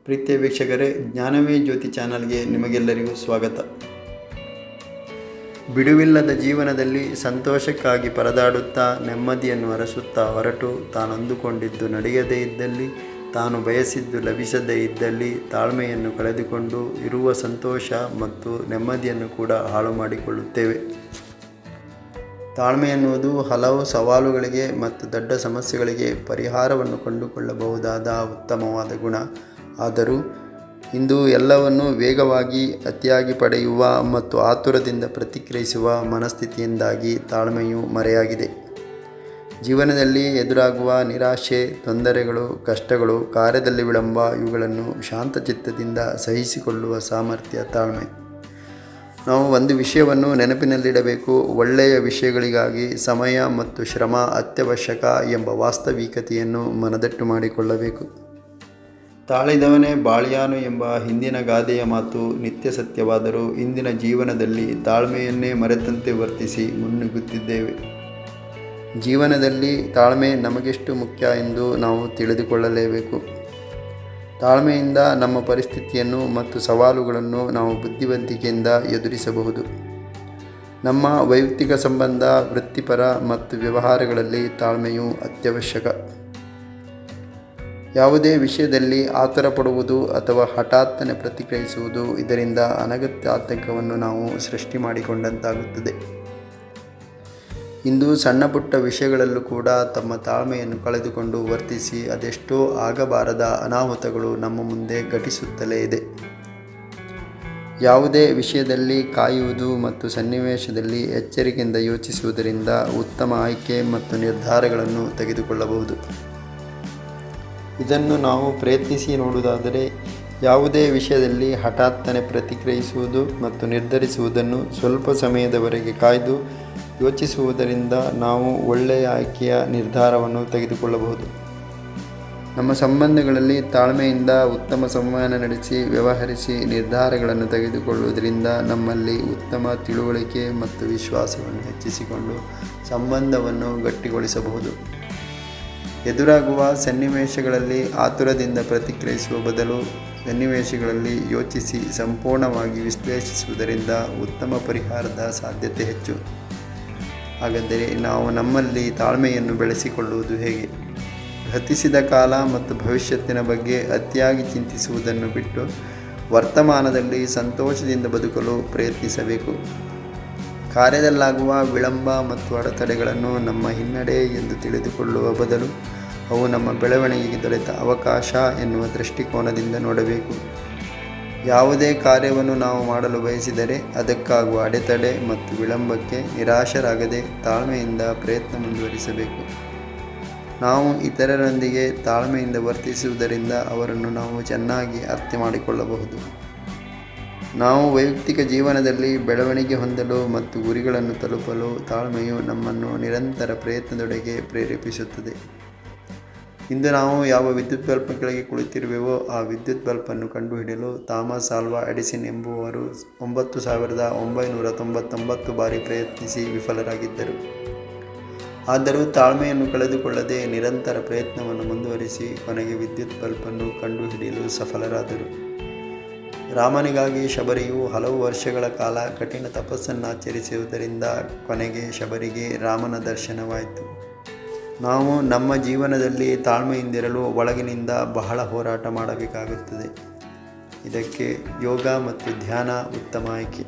ಪ್ರೀತಿಯ ವೀಕ್ಷಕರೇ, ಜ್ಞಾನವೇ ಜ್ಯೋತಿ ಚಾನಲ್ಗೆ ನಿಮಗೆಲ್ಲರಿಗೂ ಸ್ವಾಗತ. ಬಿಡುವಿಲ್ಲದ ಜೀವನದಲ್ಲಿ ಸಂತೋಷಕ್ಕಾಗಿ ಪರದಾಡುತ್ತಾ ನೆಮ್ಮದಿಯನ್ನು ಅರಸುತ್ತಾ ಹೊರಟು ತಾನಂದುಕೊಂಡಿದ್ದು ನಡೆಯದೇ ಇದ್ದಲ್ಲಿ, ತಾನು ಬಯಸಿದ್ದು ಲಭಿಸದೇ ಇದ್ದಲ್ಲಿ ತಾಳ್ಮೆಯನ್ನು ಕಳೆದುಕೊಂಡು ಇರುವ ಸಂತೋಷ ಮತ್ತು ನೆಮ್ಮದಿಯನ್ನು ಕೂಡ ಹಾಳು ಮಾಡಿಕೊಳ್ಳುತ್ತೇವೆ. ತಾಳ್ಮೆ ಎನ್ನುವುದು ಹಲವು ಸವಾಲುಗಳಿಗೆ ಮತ್ತು ದೊಡ್ಡ ಸಮಸ್ಯೆಗಳಿಗೆ ಪರಿಹಾರವನ್ನು ಕಂಡುಕೊಳ್ಳಬಹುದಾದ ಉತ್ತಮವಾದ ಗುಣ. ಆದರೂ ಇಂದು ಎಲ್ಲವನ್ನು ವೇಗವಾಗಿ ಅತಿಯಾಗಿ ಪಡೆಯುವ ಮತ್ತು ಆತುರದಿಂದ ಪ್ರತಿಕ್ರಿಯಿಸುವ ಮನಸ್ಥಿತಿಯಿಂದಾಗಿ ತಾಳ್ಮೆಯು ಮರೆಯಾಗಿದೆ. ಜೀವನದಲ್ಲಿ ಎದುರಾಗುವ ನಿರಾಶೆ, ತೊಂದರೆಗಳು, ಕಷ್ಟಗಳು, ಕಾರ್ಯದಲ್ಲಿ ವಿಳಂಬ ಇವುಗಳನ್ನು ಶಾಂತಚಿತ್ತದಿಂದ ಸಹಿಸಿಕೊಳ್ಳುವ ಸಾಮರ್ಥ್ಯ ತಾಳ್ಮೆ. ನಾವು ಒಂದು ವಿಷಯವನ್ನು ನೆನಪಿನಲ್ಲಿಡಬೇಕು: ಒಳ್ಳೆಯ ವಿಷಯಗಳಿಗಾಗಿ ಸಮಯ ಮತ್ತು ಶ್ರಮ ಅತ್ಯವಶ್ಯಕ ಎಂಬ ವಾಸ್ತವಿಕತೆಯನ್ನು ಮನದಟ್ಟು ಮಾಡಿಕೊಳ್ಳಬೇಕು. ತಾಳಿದವನೇ ಬಾಳ್ಯಾನು ಎಂಬ ಹಿಂದಿನ ಗಾದೆಯ ಮಾತು ನಿತ್ಯ ಸತ್ಯವಾದರೂ ಇಂದಿನ ಜೀವನದಲ್ಲಿ ತಾಳ್ಮೆಯನ್ನೇ ಮರೆತಂತೆ ವರ್ತಿಸಿ ಮುನ್ನುಗ್ಗುತ್ತಿದ್ದೇವೆ. ಜೀವನದಲ್ಲಿ ತಾಳ್ಮೆ ನಮಗೆಷ್ಟು ಮುಖ್ಯ ಎಂದು ನಾವು ತಿಳಿದುಕೊಳ್ಳಲೇಬೇಕು. ತಾಳ್ಮೆಯಿಂದ ನಮ್ಮ ಪರಿಸ್ಥಿತಿಯನ್ನು ಮತ್ತು ಸವಾಲುಗಳನ್ನು ನಾವು ಬುದ್ಧಿವಂತಿಕೆಯಿಂದ ಎದುರಿಸಬಹುದು. ನಮ್ಮ ವೈಯಕ್ತಿಕ ಸಂಬಂಧ, ವೃತ್ತಿಪರ ಮತ್ತು ವ್ಯವಹಾರಗಳಲ್ಲಿ ತಾಳ್ಮೆಯು ಅತ್ಯವಶ್ಯಕ. ಯಾವುದೇ ವಿಷಯದಲ್ಲಿ ಆತುರ ಪಡುವುದು ಅಥವಾ ಹಠಾತ್ತನೆ ಪ್ರತಿಕ್ರಿಯಿಸುವುದು ಇದರಿಂದ ಅನಗತ್ಯ ಆತಂಕವನ್ನು ನಾವು ಸೃಷ್ಟಿ ಮಾಡಿಕೊಂಡಂತಾಗುತ್ತದೆ. ಇಂದು ಸಣ್ಣ ಪುಟ್ಟ ವಿಷಯಗಳಲ್ಲೂ ಕೂಡ ತಮ್ಮ ತಾಳ್ಮೆಯನ್ನು ಕಳೆದುಕೊಂಡು ವರ್ತಿಸಿ ಅದೆಷ್ಟೋ ಆಗಬಾರದ ಅನಾಹುತಗಳು ನಮ್ಮ ಮುಂದೆ ಘಟಿಸುತ್ತಲೇ ಇದೆ. ಯಾವುದೇ ವಿಷಯದಲ್ಲಿ ಕಾಯುವುದು ಮತ್ತು ಸನ್ನಿವೇಶದಲ್ಲಿ ಎಚ್ಚರಿಕೆಯಿಂದ ಯೋಚಿಸುವುದರಿಂದ ಉತ್ತಮ ಆಯ್ಕೆ ಮತ್ತು ನಿರ್ಧಾರಗಳನ್ನು ತೆಗೆದುಕೊಳ್ಳಬಹುದು. ಇದನ್ನು ನಾವು ಪ್ರಯತ್ನಿಸಿ ನೋಡುವುದಾದರೆ, ಯಾವುದೇ ವಿಷಯದಲ್ಲಿ ಹಠಾತ್ತನೆ ಪ್ರತಿಕ್ರಿಯಿಸುವುದು ಮತ್ತು ನಿರ್ಧರಿಸುವುದನ್ನು ಸ್ವಲ್ಪ ಸಮಯದವರೆಗೆ ಕಾಯ್ದು ಯೋಚಿಸುವುದರಿಂದ ನಾವು ಒಳ್ಳೆಯ ಆಯ್ಕೆಯ ನಿರ್ಧಾರವನ್ನು ತೆಗೆದುಕೊಳ್ಳಬಹುದು. ನಮ್ಮ ಸಂಬಂಧಗಳಲ್ಲಿ ತಾಳ್ಮೆಯಿಂದ ಉತ್ತಮ ಸಂವಹನ ನಡೆಸಿ ವ್ಯವಹರಿಸಿ ನಿರ್ಧಾರಗಳನ್ನು ತೆಗೆದುಕೊಳ್ಳುವುದರಿಂದ ನಮ್ಮಲ್ಲಿ ಉತ್ತಮ ತಿಳುವಳಿಕೆ ಮತ್ತು ವಿಶ್ವಾಸವನ್ನು ಹೆಚ್ಚಿಸಿಕೊಂಡು ಸಂಬಂಧವನ್ನು ಗಟ್ಟಿಗೊಳಿಸಬಹುದು. ಎದುರಾಗುವ ಸನ್ನಿವೇಶಗಳಲ್ಲಿ ಆತುರದಿಂದ ಪ್ರತಿಕ್ರಿಯಿಸುವ ಬದಲು ಸನ್ನಿವೇಶಗಳಲ್ಲಿ ಯೋಚಿಸಿ ಸಂಪೂರ್ಣವಾಗಿ ವಿಶ್ಲೇಷಿಸುವುದರಿಂದ ಉತ್ತಮ ಪರಿಹಾರದ ಸಾಧ್ಯತೆ ಹೆಚ್ಚು. ಹಾಗಾದರೆ ನಾವು ನಮ್ಮಲ್ಲಿ ತಾಳ್ಮೆಯನ್ನು ಬೆಳೆಸಿಕೊಳ್ಳುವುದು ಹೇಗೆ? ಗತಿಸಿದ ಕಾಲ ಮತ್ತು ಭವಿಷ್ಯತ್ತಿನ ಬಗ್ಗೆ ಅತಿಯಾಗಿ ಚಿಂತಿಸುವುದನ್ನು ಬಿಟ್ಟು ವರ್ತಮಾನದಲ್ಲಿ ಸಂತೋಷದಿಂದ ಬದುಕಲು ಪ್ರಯತ್ನಿಸಬೇಕು. ಕಾರ್ಯದಲ್ಲಾಗುವ ವಿಳಂಬ ಮತ್ತು ಅಡೆತಡೆಗಳನ್ನು ನಮ್ಮ ಹಿನ್ನಡೆ ಎಂದು ತಿಳಿದುಕೊಳ್ಳುವ ಬದಲು ಅವು ನಮ್ಮ ಬೆಳವಣಿಗೆಗೆ ದೊರೆತ ಅವಕಾಶ ಎನ್ನುವ ದೃಷ್ಟಿಕೋನದಿಂದ ನೋಡಬೇಕು. ಯಾವುದೇ ಕಾರ್ಯವನ್ನು ನಾವು ಮಾಡಲು ಬಯಸಿದರೆ ಅದಕ್ಕಾಗುವ ಅಡೆತಡೆ ಮತ್ತು ವಿಳಂಬಕ್ಕೆ ನಿರಾಶರಾಗದೆ ತಾಳ್ಮೆಯಿಂದ ಪ್ರಯತ್ನ ಮುಂದುವರಿಸಬೇಕು. ನಾವು ಇತರರೊಂದಿಗೆ ತಾಳ್ಮೆಯಿಂದ ವರ್ತಿಸುವುದರಿಂದ ಅವರನ್ನು ನಾವು ಚೆನ್ನಾಗಿ ಅರ್ಥ ಮಾಡಿಕೊಳ್ಳಬಹುದು. ನಾವು ವೈಯಕ್ತಿಕ ಜೀವನದಲ್ಲಿ ಬೆಳವಣಿಗೆ ಹೊಂದಲು ಮತ್ತು ಗುರಿಗಳನ್ನು ತಲುಪಲು ತಾಳ್ಮೆಯು ನಮ್ಮನ್ನು ನಿರಂತರ ಪ್ರಯತ್ನದೊಡೆಗೆ ಪ್ರೇರೇಪಿಸುತ್ತದೆ. ಇಂದು ನಾವು ಯಾವ ವಿದ್ಯುತ್ ಬಲ್ಬ್ ಕೆಳಗೆ ಕುಳಿತಿರುವೆವೋ ಆ ವಿದ್ಯುತ್ ಬಲ್ಬನ್ನು ಕಂಡುಹಿಡಿಯಲು ಥಾಮಸ್ ಆಲ್ವಾ ಎಡಿಸನ್ ಎಂಬುವವರು 9999 ಬಾರಿ ಪ್ರಯತ್ನಿಸಿ ವಿಫಲರಾಗಿದ್ದರು. ಆದರೂ ತಾಳ್ಮೆಯನ್ನು ಕಳೆದುಕೊಳ್ಳದೆ ನಿರಂತರ ಪ್ರಯತ್ನವನ್ನು ಮುಂದುವರಿಸಿ ಕೊನೆಗೆ ವಿದ್ಯುತ್ ಬಲ್ಬನ್ನು ಕಂಡುಹಿಡಿಯಲು ಸಫಲರಾದರು. ರಾಮನಿಗಾಗಿ ಶಬರಿಯು ಹಲವು ವರ್ಷಗಳ ಕಾಲ ಕಠಿಣ ತಪಸ್ಸನ್ನಾಚರಿಸುವುದರಿಂದ ಕೊನೆಗೆ ಶಬರಿಗೆ ರಾಮನ ದರ್ಶನವಾಯಿತು. ನಾವು ನಮ್ಮ ಜೀವನದಲ್ಲಿ ತಾಳ್ಮೆಯಿಂದಿರಲು ಒಳಗಿನಿಂದ ಬಹಳ ಹೋರಾಟ ಮಾಡಬೇಕಾಗುತ್ತದೆ. ಇದಕ್ಕೆ ಯೋಗ ಮತ್ತು ಧ್ಯಾನ ಉತ್ತಮ ಆಯ್ಕೆ.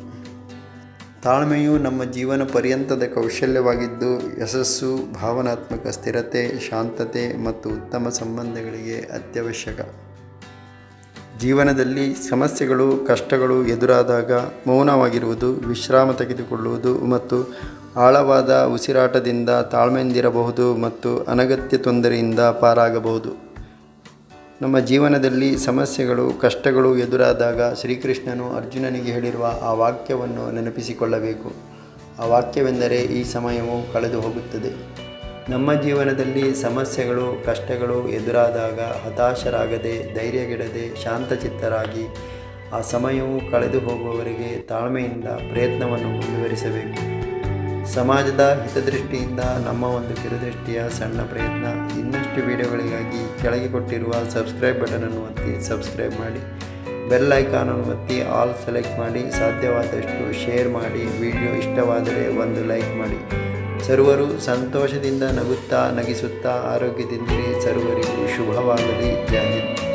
ತಾಳ್ಮೆಯು ನಮ್ಮ ಜೀವನ ಪರ್ಯಂತದ ಕೌಶಲ್ಯವಾಗಿದ್ದು ಯಶಸ್ಸು, ಭಾವನಾತ್ಮಕ ಸ್ಥಿರತೆ, ಶಾಂತತೆ ಮತ್ತು ಉತ್ತಮ ಸಂಬಂಧಗಳಿಗೆ ಅತ್ಯವಶ್ಯಕ. ಜೀವನದಲ್ಲಿ ಸಮಸ್ಯೆಗಳು, ಕಷ್ಟಗಳು ಎದುರಾದಾಗ ಮೌನವಾಗಿರುವುದು, ವಿಶ್ರಾಮ ತೆಗೆದುಕೊಳ್ಳುವುದು ಮತ್ತು ಆಳವಾದ ಉಸಿರಾಟದಿಂದ ತಾಳ್ಮೆಯಿಂದಿರಬಹುದು ಮತ್ತು ಅನಗತ್ಯ ತೊಂದರೆಯಿಂದ ಪಾರಾಗಬಹುದು. ನಮ್ಮ ಜೀವನದಲ್ಲಿ ಸಮಸ್ಯೆಗಳು, ಕಷ್ಟಗಳು ಎದುರಾದಾಗ ಶ್ರೀಕೃಷ್ಣನು ಅರ್ಜುನನಿಗೆ ಹೇಳಿರುವ ಆ ವಾಕ್ಯವನ್ನು ನೆನಪಿಸಿಕೊಳ್ಳಬೇಕು. ಆ ವಾಕ್ಯವೆಂದರೆ, ಈ ಸಮಯವು ಕಳೆದು ಹೋಗುತ್ತದೆ. ನಮ್ಮ ಜೀವನದಲ್ಲಿ ಸಮಸ್ಯೆಗಳು, ಕಷ್ಟಗಳು ಎದುರಾದಾಗ ಹತಾಶರಾಗದೆ, ಧೈರ್ಯಗೆಡದೆ, ಶಾಂತಚಿತ್ತರಾಗಿ ಆ ಸಮಯವು ಕಳೆದು ಹೋಗುವವರೆಗೆ ತಾಳ್ಮೆಯಿಂದ ಪ್ರಯತ್ನವನ್ನು ಮುಂದುವರಿಸಬೇಕು. ಸಮಾಜದ ಹಿತದೃಷ್ಟಿಯಿಂದ ನಮ್ಮ ಒಂದು ಕಿರುದೃಷ್ಟಿಯ ಸಣ್ಣ ಪ್ರಯತ್ನ. ಇನ್ನಷ್ಟು ವಿಡಿಯೋಗಳಿಗಾಗಿ ಕೆಳಗೆ ಕೊಟ್ಟಿರುವ ಸಬ್ಸ್ಕ್ರೈಬ್ ಬಟನನ್ನು ಒತ್ತಿ. ಒತ್ತಿ ಸಬ್ಸ್ಕ್ರೈಬ್ ಮಾಡಿ. ಬೆಲ್ ಐಕಾನನ್ನು ಒತ್ತಿ ಆಲ್ ಸೆಲೆಕ್ಟ್ ಮಾಡಿ. ಸಾಧ್ಯವಾದಷ್ಟು ಶೇರ್ ಮಾಡಿ. ವಿಡಿಯೋ ಇಷ್ಟವಾದರೆ ಒಂದು ಲೈಕ್ ಮಾಡಿ. ಸರ್ವರು ಸಂತೋಷದಿಂದ ನಗುತ್ತಾ ನಗಿಸುತ್ತಾ ಆರೋಗ್ಯದಿಂದಿರಿ. ಸರ್ವರಿಗೂ ಶುಭವಾಗಲಿ. ಜೈ ಹಿಂದ್.